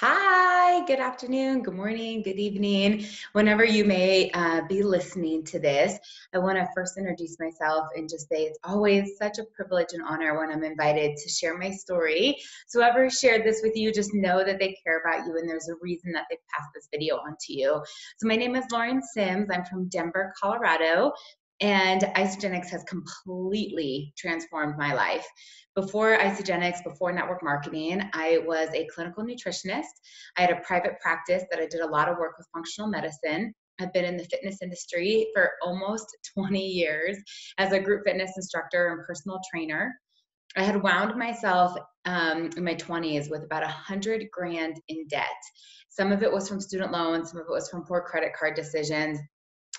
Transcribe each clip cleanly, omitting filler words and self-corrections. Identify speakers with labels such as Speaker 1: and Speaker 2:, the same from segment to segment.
Speaker 1: Hi, good afternoon, good morning, good evening. Whenever you may be listening to this, I want to first introduce myself and just say it's always such a privilege and honor when I'm invited to share my story. So whoever shared this with you, just know that they care about you and there's a reason that they've passed this video on to you. So my name is Lauren Sims. I'm from Denver, Colorado. And Isagenix has completely transformed my life. Before Isagenix, before network marketing, I was a clinical nutritionist. I had a private practice that I did a lot of work with functional medicine. I've been in the fitness industry for almost 20 years as a group fitness instructor and personal trainer. I had wound myself in my 20s with about 100 grand in debt. Some of it was from student loans, some of it was from poor credit card decisions.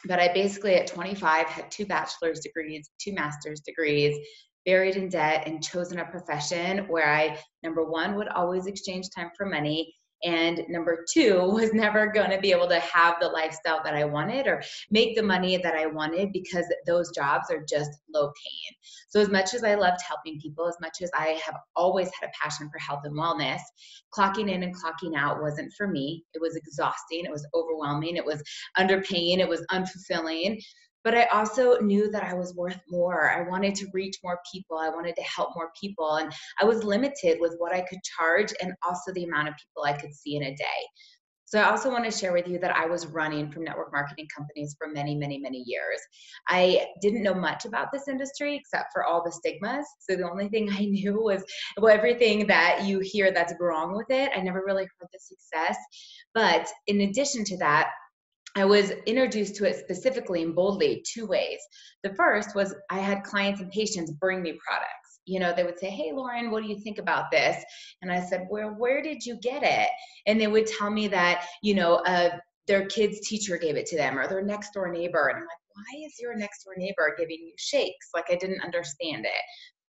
Speaker 1: But I basically, at 25, had 2 bachelor's degrees, 2 master's degrees, buried in debt, and chosen a profession where I, number one, would always exchange time for money. And number two, was never going to be able to have the lifestyle that I wanted or make the money that I wanted because those jobs are just low paying. So, as much as I loved helping people, as much as I have always had a passion for health and wellness, clocking in and clocking out wasn't for me. It was exhausting. It was overwhelming. It was underpaying. It was unfulfilling. But I also knew that I was worth more. I wanted to reach more people. I wanted to help more people. And I was limited with what I could charge and also the amount of people I could see in a day. So I also want to share with you that I was running from network marketing companies for many, many, many years. I didn't know much about this industry except for all the stigmas. So the only thing I knew was, well, everything that you hear that's wrong with it. I never really heard the success. But in addition to that, I was introduced to it specifically and boldly 2 ways. The first was I had clients and patients bring me products. They would say, "Hey, Lauren, what do you think about this?" And I said, "Well, where did you get it?" And they would tell me that, their kid's teacher gave it to them or their next door neighbor. And I'm like, why is your next door neighbor giving you shakes? Like, I didn't understand it.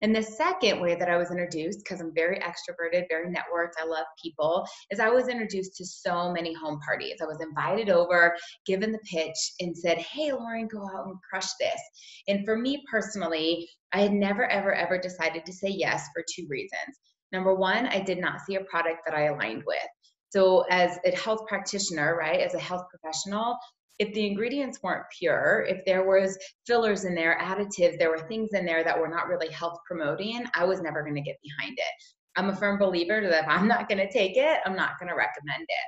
Speaker 1: And the second way that I was introduced, because I'm very extroverted, very networked, I love people, is I was introduced to so many home parties. I was invited over, given the pitch, and said, "Hey, Lauren, go out and crush this." And for me personally, I had never, ever, ever decided to say yes for 2 reasons. Number one, I did not see a product that I aligned with. So as a health practitioner, right, as a health professional, if the ingredients weren't pure, if there was fillers in there, additives, there were things in there that were not really health promoting, I was never going to get behind it. I'm a firm believer that if I'm not going to take it, I'm not going to recommend it.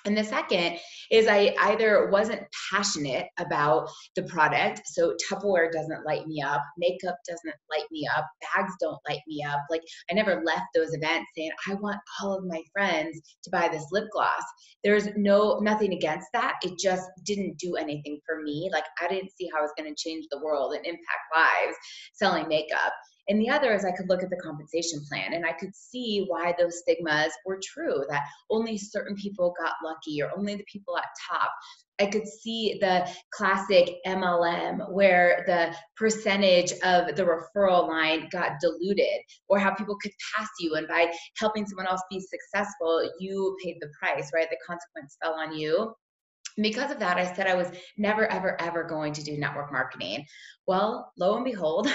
Speaker 1: And the second is I either wasn't passionate about the product. So Tupperware doesn't light me up. Makeup doesn't light me up. Bags don't light me up. Like, I never left those events saying, I want all of my friends to buy this lip gloss. There's nothing against that. It just didn't do anything for me. Like, I didn't see how I was going to change the world and impact lives selling makeup. And the other is I could look at the compensation plan and I could see why those stigmas were true, that only certain people got lucky or only the people at top. I could see the classic MLM where the percentage of the referral line got diluted, or how people could pass you, and by helping someone else be successful, you paid the price, right? The consequence fell on you. Because of that, I said I was never, ever, ever going to do network marketing. Well, lo and behold,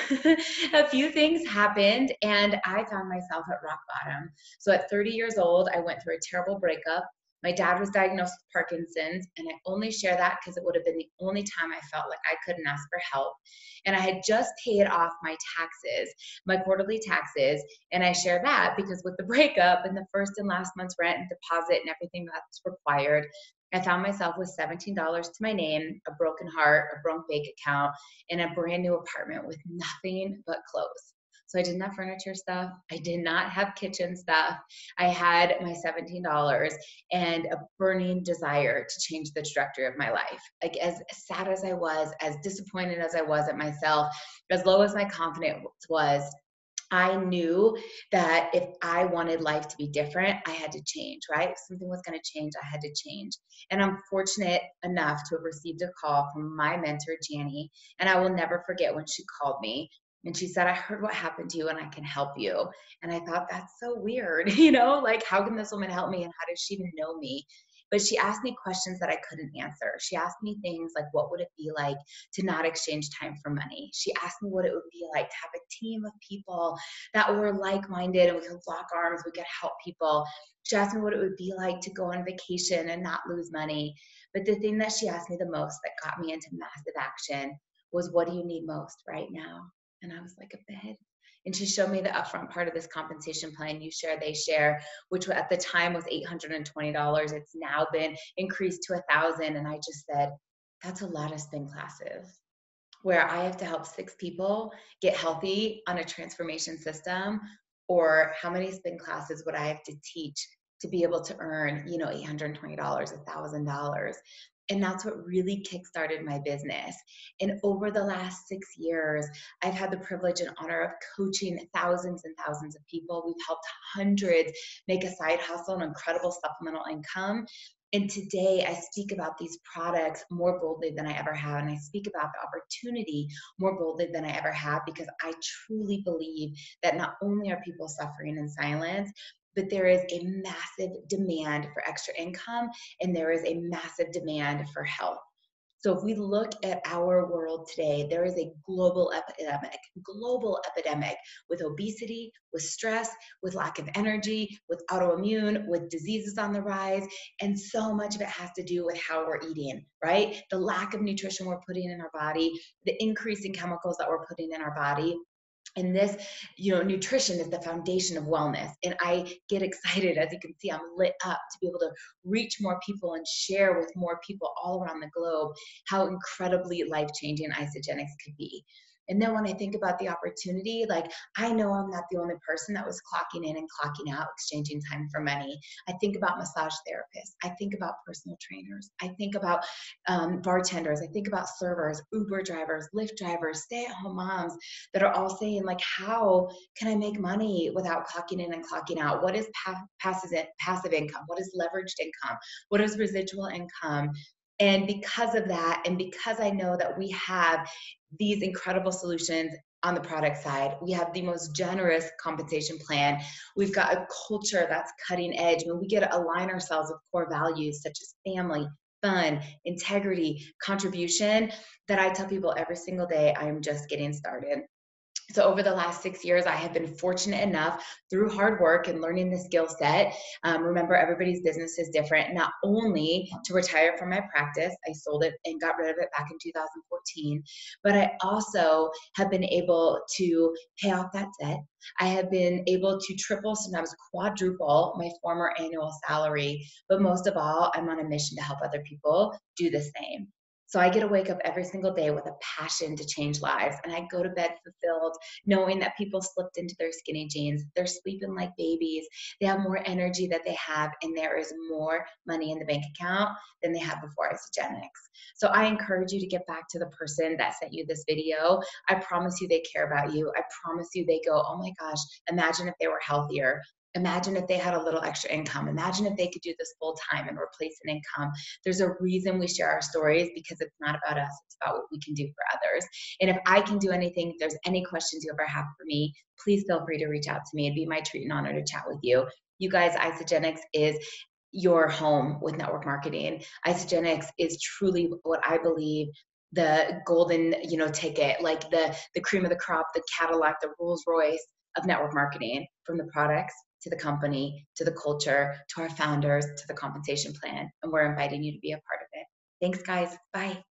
Speaker 1: a few things happened and I found myself at rock bottom. So at 30 years old, I went through a terrible breakup. My dad was diagnosed with Parkinson's, and I only share that because it would have been the only time I felt like I couldn't ask for help. And I had just paid off my taxes, my quarterly taxes, and I share that because with the breakup and the first and last month's rent and deposit and everything that's required, I found myself with $17 to my name, a broken heart, a broke bank account, and a brand new apartment with nothing but clothes. So I didn't have furniture stuff. I did not have kitchen stuff. I had my $17 and a burning desire to change the trajectory of my life. Like, as sad as I was, as disappointed as I was at myself, as low as my confidence was, I knew that if I wanted life to be different, I had to change, right? If something was going to change, I had to change. And I'm fortunate enough to have received a call from my mentor, Janie, and I will never forget when she called me. And she said, "I heard what happened to you and I can help you." And I thought, that's so weird, like, how can this woman help me and how does she even know me? but she asked me questions that I couldn't answer. She asked me things like, what would it be like to not exchange time for money? She asked me what it would be like to have a team of people that were like-minded and we could lock arms, we could help people. She asked me what it would be like to go on vacation and not lose money. But the thing that she asked me the most that got me into massive action was, what do you need most right now? And I was like, a bed. And she showed me the upfront part of this compensation plan, you share, they share, which at the time was $820. It's now been increased to $1,000. And I just said, that's a lot of spin classes where I have to help 6 people get healthy on a transformation system, or how many spin classes would I have to teach to be able to earn, $820, $1,000. And that's what really kickstarted my business. And over the last 6 years, I've had the privilege and honor of coaching thousands and thousands of people. We've helped hundreds make a side hustle and incredible supplemental income. And today I speak about these products more boldly than I ever have. And I speak about the opportunity more boldly than I ever have, because I truly believe that not only are people suffering in silence, but there is a massive demand for extra income, and there is a massive demand for health. So if we look at our world today, there is a global epidemic with obesity, with stress, with lack of energy, with autoimmune, with diseases on the rise. And so much of it has to do with how we're eating, right? The lack of nutrition we're putting in our body, the increase in chemicals that we're putting in our body. And this, nutrition is the foundation of wellness. And I get excited, as you can see, I'm lit up to be able to reach more people and share with more people all around the globe how incredibly life-changing Isagenix could be. And then when I think about the opportunity, I know I'm not the only person that was clocking in and clocking out, exchanging time for money. I think about massage therapists. I think about personal trainers. I think about bartenders. I think about servers, Uber drivers, Lyft drivers, stay-at-home moms that are all saying, how can I make money without clocking in and clocking out? What is passive income? What is leveraged income? What is residual income? And because of that, and because I know that we have these incredible solutions on the product side, we have the most generous compensation plan. We've got a culture that's cutting edge. When we get to align ourselves with core values such as family, fun, integrity, contribution, that I tell people every single day, I am just getting started. So over the last 6 years, I have been fortunate enough through hard work and learning the skill set. Remember, everybody's business is different. Not only to retire from my practice, I sold it and got rid of it back in 2014, but I also have been able to pay off that debt. I have been able to triple, sometimes quadruple my former annual salary. But most of all, I'm on a mission to help other people do the same. So I get to wake up every single day with a passion to change lives. And I go to bed fulfilled, knowing that people slipped into their skinny jeans. They're sleeping like babies. They have more energy that they have, and there is more money in the bank account than they had before Isagenix. So I encourage you to get back to the person that sent you this video. I promise you they care about you. I promise you they go, oh my gosh, imagine if they were healthier. Imagine if they had a little extra income. Imagine if they could do this full time and replace an income. There's a reason we share our stories, because it's not about us. It's about what we can do for others. And if I can do anything, if there's any questions you ever have for me, please feel free to reach out to me. It'd be my treat and honor to chat with you. You guys, Isagenix is your home with network marketing. Isagenix is truly what I believe the golden, ticket, like the cream of the crop, the Cadillac, the Rolls Royce of network marketing, from the products to the company, to the culture, to our founders, to the compensation plan. And we're inviting you to be a part of it. Thanks, guys. Bye.